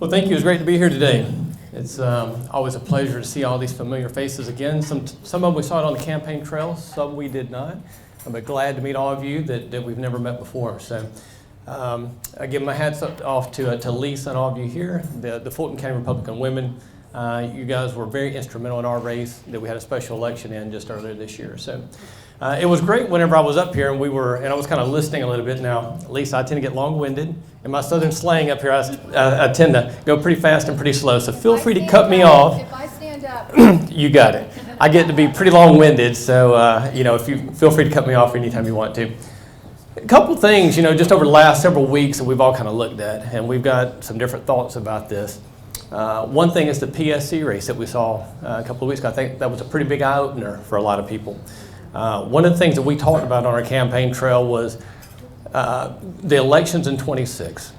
Well, thank you. It's great to be here today. It's always a pleasure to see all these familiar faces again. Some of them we saw it on the campaign trail, some we did not. I'm glad to meet all of you that we've never met before. So I give my hats off to Lisa and all of you here, the Fulton County Republican Women. You guys were very instrumental in our race that we had a special election in just earlier this year. So it was great whenever I was up here and I was kind of listening a little bit. Now, Lisa, I tend to get long-winded. In my southern slang up here, I tend to go pretty fast and pretty slow. So feel free to cut me off. If I stand up. You got it. I get to be pretty long-winded, so if you feel free to cut me off anytime you want to. A couple things, just over the last several weeks that we've all kind of looked at, and we've got some different thoughts about this. One thing is the PSC race that we saw a couple of weeks ago. I think that was a pretty big eye-opener for a lot of people. One of the things that we talked about on our campaign trail was the elections in 26.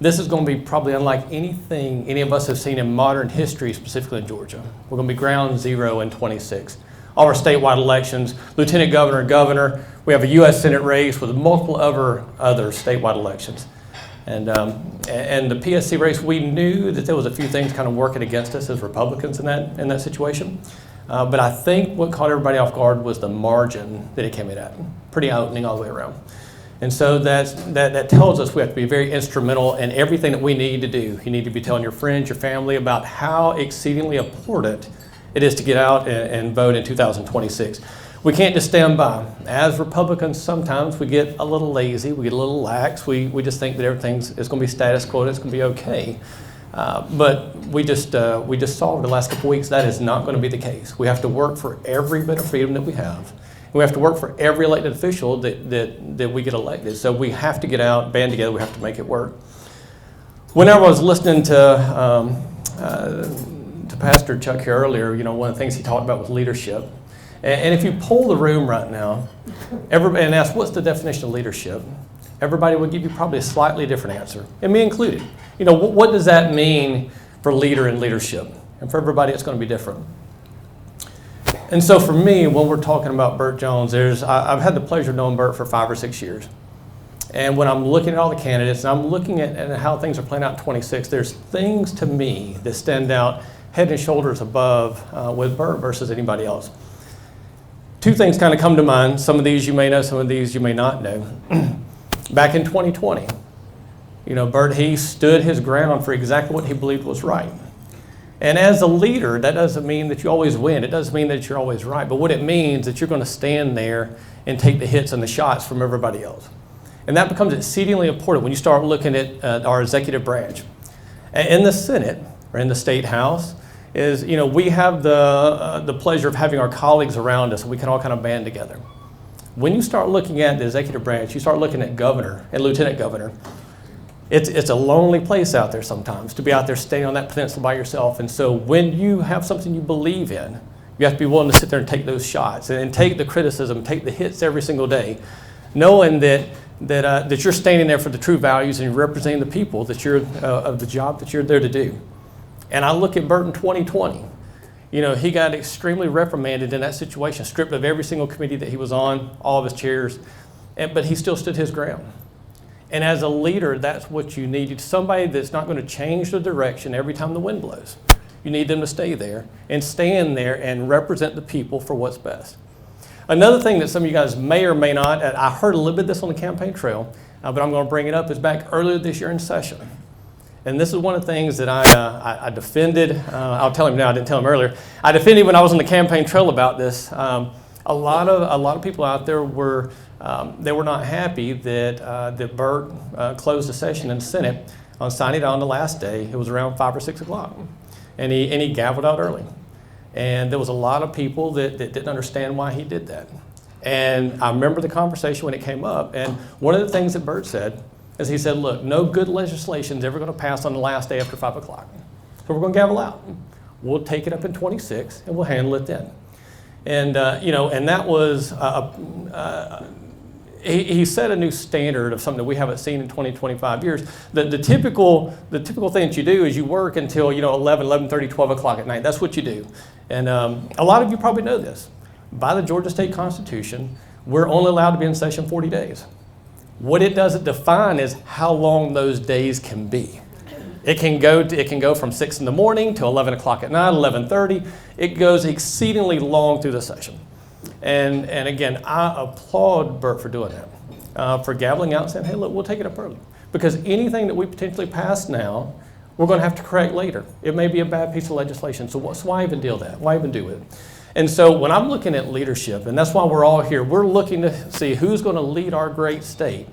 This is going to be probably unlike anything any of us have seen in modern history, specifically in Georgia. We're going to be ground zero in 26. All our statewide elections, lieutenant governor, governor, we have a U.S. Senate race with multiple other statewide elections. And the PSC race, we knew that there was a few things kind of working against us as Republicans in that situation. But I think what caught everybody off guard was the margin that it came in at. Pretty eye-opening all the way around. And so that tells us we have to be very instrumental in everything that we need to do. You need to be telling your friends, your family about how exceedingly important it is to get out and vote in 2026. We can't just stand by. As Republicans, sometimes we get a little lazy, we get a little lax. We just think that everything is going to be status quo, it's going to be okay. But we just saw over the last couple weeks that is not going to be the case. We have to work for every bit of freedom that we have. We have to work for every elected official that we get elected. So we have to get out, band together, we have to make it work. Whenever I was listening to Pastor Chuck here earlier, one of the things he talked about was leadership. And if you poll the room right now, and ask what's the definition of leadership, everybody would give you probably a slightly different answer, and me included. What does that mean for leader and leadership? And for everybody, it's going to be different. And so for me, when we're talking about Burt Jones, I've had the pleasure of knowing Burt for 5 or 6 years. And when I'm looking at all the candidates, and I'm looking at how things are playing out in 26, there's things to me that stand out head and shoulders above with Burt versus anybody else. Two things kind of come to mind. Some of these you may know, some of these you may not know. Back in 2020, Burt, he stood his ground for exactly what he believed was right. And as a leader, that doesn't mean that you always win. It doesn't mean that you're always right. But what it means is that you're going to stand there and take the hits and the shots from everybody else. And that becomes exceedingly important when you start looking at our executive branch. In the Senate, or in the State House, we have the pleasure of having our colleagues around us, and we can all kind of band together. When you start looking at the executive branch, you start looking at governor and lieutenant governor. It's a lonely place out there sometimes to be out there staying on that peninsula by yourself. And so when you have something you believe in, you have to be willing to sit there and take those shots and take the criticism, take the hits every single day, knowing that you're standing there for the true values and you're representing the people that you're of the job that you're there to do. And I look at Burt in 2020. He got extremely reprimanded in that situation, stripped of every single committee that he was on, all of his chairs, but he still stood his ground. And as a leader, that's what you need. Somebody that's not going to change the direction every time the wind blows. You need them to stay there and stand there and represent the people for what's best. Another thing that some of you guys may or may not, I heard a little bit of this on the campaign trail, but I'm going to bring it up, is back earlier this year in session. And this is one of the things that I defended. I'll tell him now, I didn't tell him earlier. I defended when I was on the campaign trail about this. A lot of people out there were not happy that Burt closed the session in the Senate on signing it on the last day. It was around 5 or 6 o'clock, and he gavelled out early. And there was a lot of people that didn't understand why he did that. And I remember the conversation when it came up, and one of the things that Burt said is he said, look, no good legislation is ever going to pass on the last day after 5 o'clock. So we're going to gavel out. We'll take it up in 26, and we'll handle it then. And, and that was, he set a new standard of something that we haven't seen in 20, 25 years. The typical thing that you do is you work until, 11, 11:30, 12 o'clock at night. That's what you do. And a lot of you probably know this. By the Georgia State Constitution, we're only allowed to be in session 40 days. What it doesn't define is how long those days can be. It can go from 6 in the morning to 11 o'clock at night, 11:30. It goes exceedingly long through the session. And again, I applaud Bert for doing that, for gaveling out and saying, hey, look, we'll take it up early. Because anything that we potentially pass now, we're going to have to correct later. It may be a bad piece of legislation, so why even deal that? Why even do it? And so when I'm looking at leadership, and that's why we're all here, we're looking to see who's going to lead our great state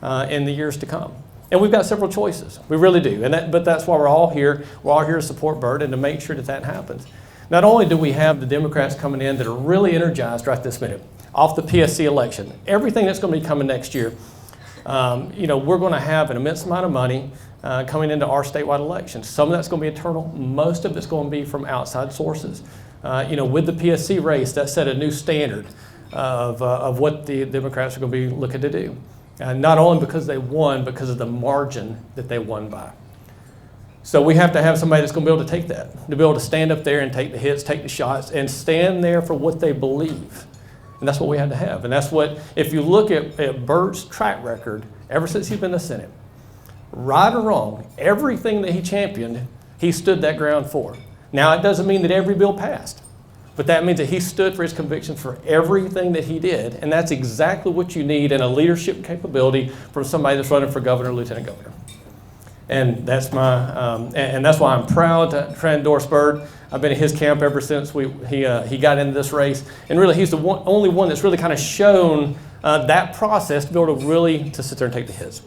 in the years to come. And we've got several choices. We really do. But that's why we're all here. We're all here to support Bert and to make sure that happens. Not only do we have the Democrats coming in that are really energized right this minute off the PSC election, everything that's going to be coming next year, we're going to have an immense amount of money coming into our statewide elections. Some of that's going to be internal. Most of it's going to be from outside sources. With the PSC race, that set a new standard of what the Democrats are going to be looking to do. Not only because they won, because of the margin that they won by. So we have to have somebody that's going to be able to take that, to be able to stand up there and take the hits, take the shots, and stand there for what they believe. And that's what we have to have. And that's what, if you look at Bert's track record, ever since he's been in the Senate, right or wrong, everything that he championed, he stood that ground for. Now, it doesn't mean that every bill passed, but that means that he stood for his convictions for everything that he did. And that's exactly what you need in a leadership capability from somebody that's running for governor or lieutenant governor. And that's that's why I'm proud to endorse Bert. I've been in his camp ever since he got into this race. And really, he's the only one that's really kind of shown that process to be able to really sit there and take the hits.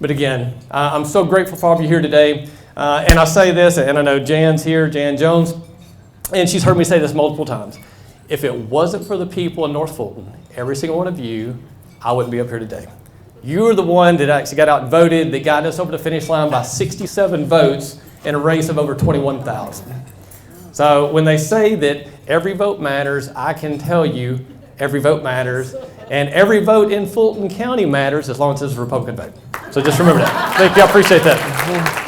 But again, I'm so grateful for all of you here today. And I say this, and I know Jan's here, Jan Jones, and she's heard me say this multiple times. If it wasn't for the people in North Fulton, every single one of you, I wouldn't be up here today. You were the one that actually got out and voted, that got us over the finish line by 67 votes in a race of over 21,000. So when they say that every vote matters, I can tell you every vote matters, and every vote in Fulton County matters as long as it's a Republican vote. So just remember that. Thank you. I appreciate that.